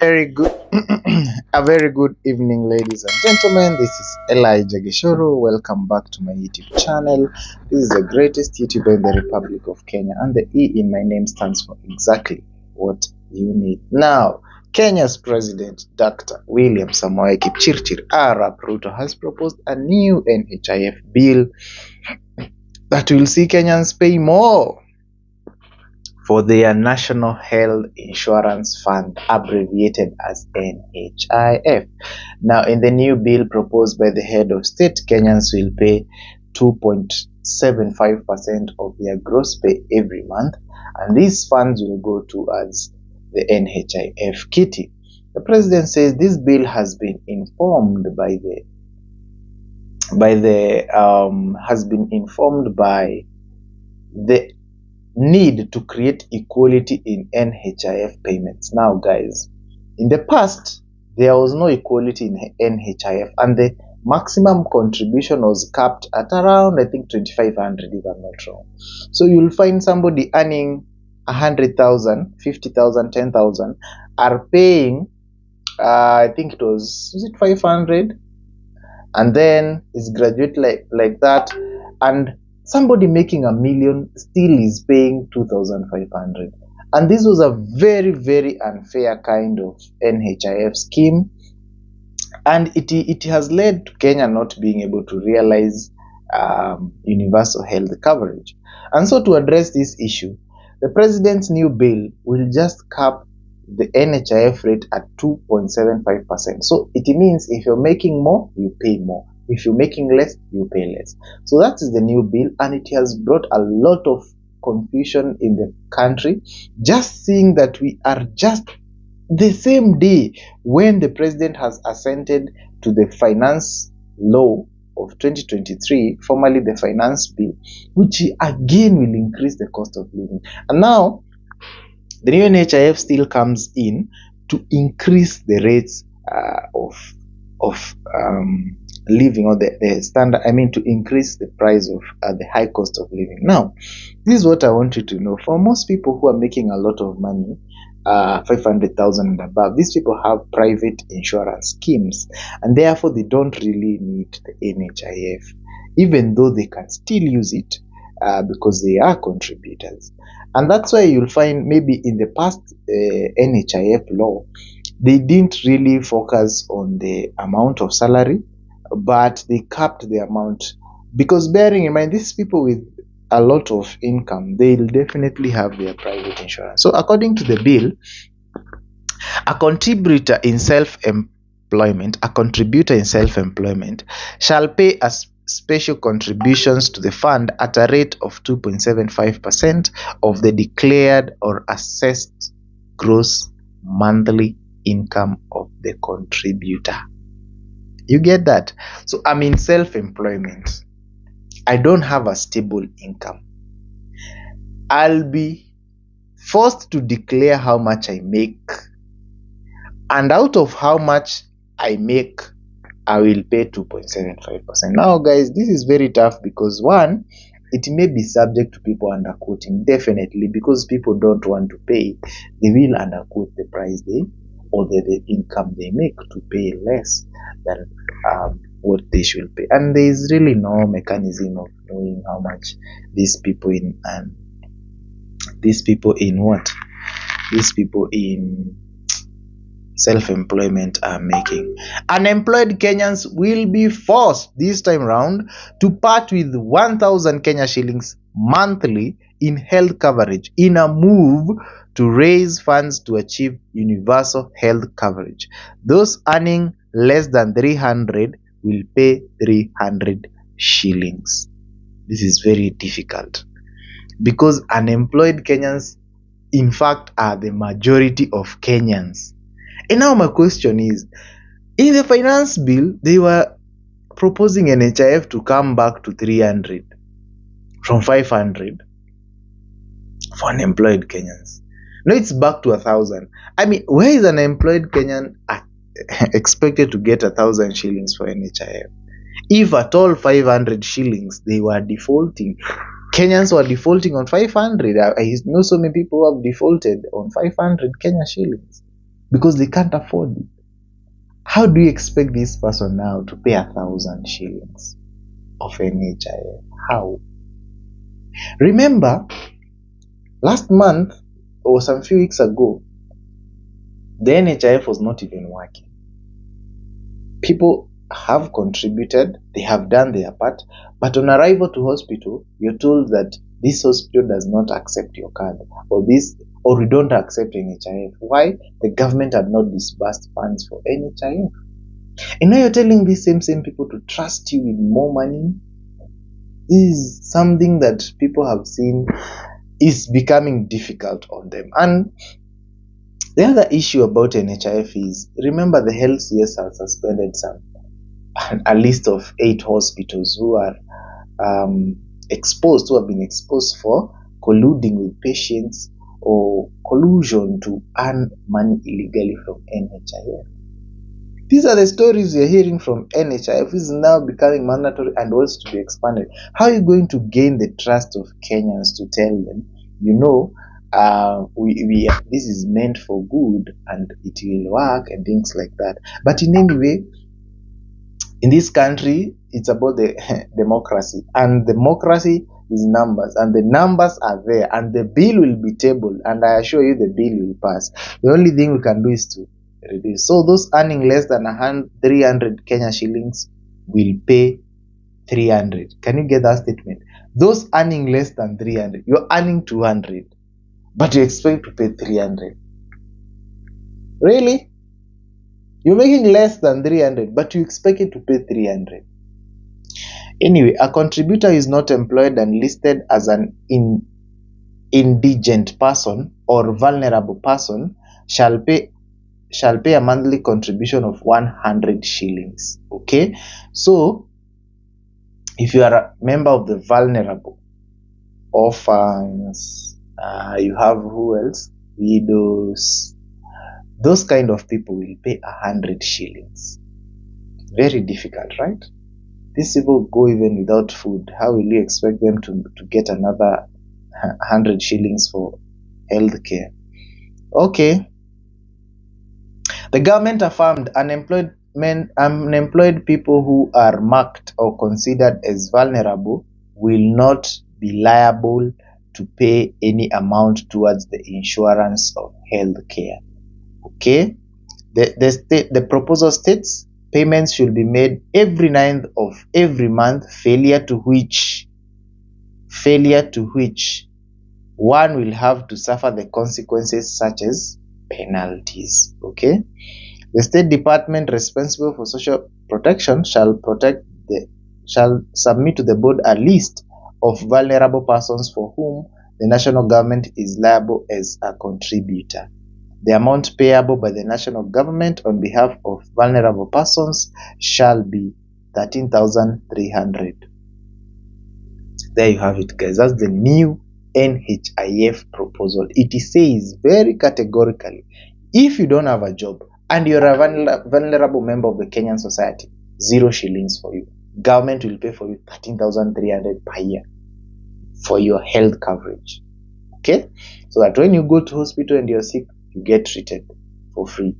Very good, a very good evening, ladies and gentlemen. This is Elijah Gishoro. Welcome back to my YouTube channel. This is the greatest YouTuber in the Republic of Kenya, and the E in my name stands for exactly what you need. Now, Kenya's President, Dr. William Samoei Kipchirchir Arap Ruto, has proposed a new NHIF bill that will see Kenyans pay more for their National Health Insurance Fund, abbreviated as NHIF. Now, in the new bill proposed by the head of state, Kenyans will pay 2.75% of their gross pay every month, and these funds will go towards the NHIF kitty. The president says this bill has been informed by the need to create equality in NHIF payments. Now, guys, in the past, there was no equality in NHIF, and the maximum contribution was capped at around, I think, 2,500, if I'm not wrong. So you'll find somebody earning 100,000, 50,000, 10,000 are paying, I think was it 500? And then it's graduate like that, and somebody making $1 million still is paying 2,500, and this was a very, very unfair kind of NHIF scheme, and it has led to Kenya not being able to realize universal health coverage. And so, to address this issue, the president's new bill will just cap the NHIF rate at 2.75%. So it means if you're making more, you pay more. If you're making less, you pay less. So that is the new bill, and it has brought a lot of confusion in the country. Just seeing that we are just the same day when the president has assented to the finance law of 2023, formerly the finance bill, which again will increase the cost of living. And now the new NHIF still comes in to increase the rates of living, or the standard, to increase the price of the high cost of living. Now, this is what I want you to know. For most people who are making a lot of money, 500,000 and above, these people have private insurance schemes, and therefore they don't really need the NHIF, even though they can still use it because they are contributors. And that's why you'll find maybe in the past NHIF law, they didn't really focus on the amount of salary, but they capped the amount, because bearing in mind, these people with a lot of income, they'll definitely have their private insurance. So according to the bill, a contributor in self-employment shall pay special contributions to the fund at a rate of 2.75% of the declared or assessed gross monthly income of the contributor. You get that? So I'm in self-employment. I don't have a stable income. I'll be forced to declare how much I make, and out of how much I make, I will pay 2.75%. Now, guys, this is very tough because, one, it may be subject to people underquoting, definitely, because people don't want to pay. They will underquote the price or the income they make to pay less than what they should pay. And there is really no mechanism of knowing how much these people in self-employment are making. Unemployed Kenyans will be forced this time round to part with 1,000 Kenya shillings monthly in health coverage in a move to raise funds to achieve universal health coverage. Those earning less than 300 will pay 300 shillings. This is very difficult because unemployed Kenyans, in fact, are the majority of Kenyans. And now my question is, in the finance bill, they were proposing NHIF to come back to 300 from 500 for unemployed Kenyans. Now it's back to 1,000. Where is an employed Kenyan expected to get 1,000 shillings for NHIF? If at all 500 shillings, they were defaulting. Kenyans were defaulting on 500. I know so many people who have defaulted on 500 Kenya shillings. because they can't afford it. How do you expect this person now to pay 1,000 shillings of NHIF? How? Remember, last month or some few weeks ago, the NHIF was not even working. People have contributed, they have done their part, but on arrival to hospital, you're told that this hospital does not accept your card, or we don't accept NHIF. Why? The government had not disbursed funds for NHIF. And now you're telling these same people to trust you with more money. This is something that people have seen is becoming difficult on them. And the other issue about NHIF is, remember, the health CS has suspended a list of 8 hospitals who are who have been exposed for colluding with patients or collusion to earn money illegally from NHIF. These are the stories you're hearing from NHIF. This is now becoming mandatory and also to be expanded. How are you going to gain the trust of Kenyans to tell them, this is meant for good and it will work and things like that? But in any way, in this country, it's about the democracy, and democracy is numbers, and the numbers are there, and the bill will be tabled, and I assure you the bill will pass. The only thing we can do is to reduce. So those earning less than 300 Kenya shillings will pay 300. Can you get that statement? Those earning less than 300, you're earning 200, but you expect to pay 300. Really? You're making less than 300, but you expect it to pay 300. Anyway, a contributor is not employed and listed as an indigent person or vulnerable person shall pay a monthly contribution of 100 shillings. Okay, so if you are a member of the vulnerable, orphans, you have who else? Widows. Those kind of people will pay 100 shillings. Very difficult, right? These people go even without food. How will you expect them to get another 100 shillings for health care? Okay. The government affirmed unemployed people who are marked or considered as vulnerable will not be liable to pay any amount towards the insurance of health care. Okay, the proposal states payments should be made every 9th of every month, failure to which one will have to suffer the consequences such as penalties. Okay, the State Department responsible for social protection shall submit to the board a list of vulnerable persons for whom the national government is liable as a contributor. The amount payable by the national government on behalf of vulnerable persons shall be 13,300. There you have it, guys. That's the new NHIF proposal. It says very categorically, if you don't have a job and you're a vulnerable member of the Kenyan society, 0 shillings for you. Government will pay for you 13,300 per year for your health coverage. Okay? So that when you go to hospital and you're sick, you get treated for free.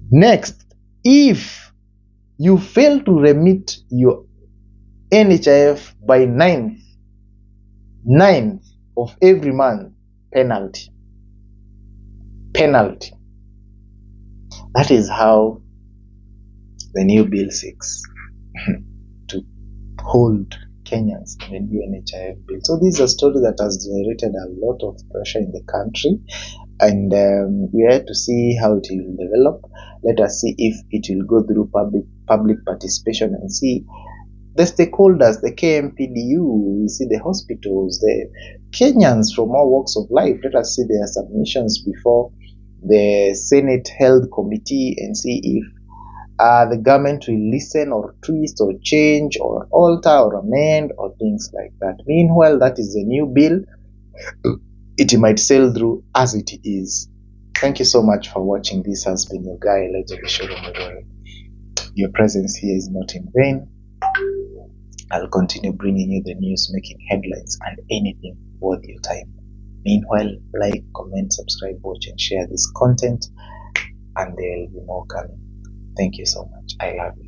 Next, if you fail to remit your NHIF by 9th of every month, penalty. That is how the new bill seeks to hold Kenyans in the new NHIF bill. So this is a story that has generated a lot of pressure in the country, and we have to see how it will develop. Let us see if it will go through public participation and see the stakeholders, the KMPDU, we see the hospitals, the Kenyans from all walks of life. Let us see their submissions before the Senate Health Committee and see if the government will listen or twist or change or alter or amend or things like that. Meanwhile, that is a new bill. It might sail through as it is. Thank you so much for watching. This has been your guy, Elijah Bishop. Your presence here is not in vain. I'll continue bringing you the news, making headlines, and anything worth your time. Meanwhile, like, comment, subscribe, watch, and share this content. and there will be more coming. Thank you so much. I love you.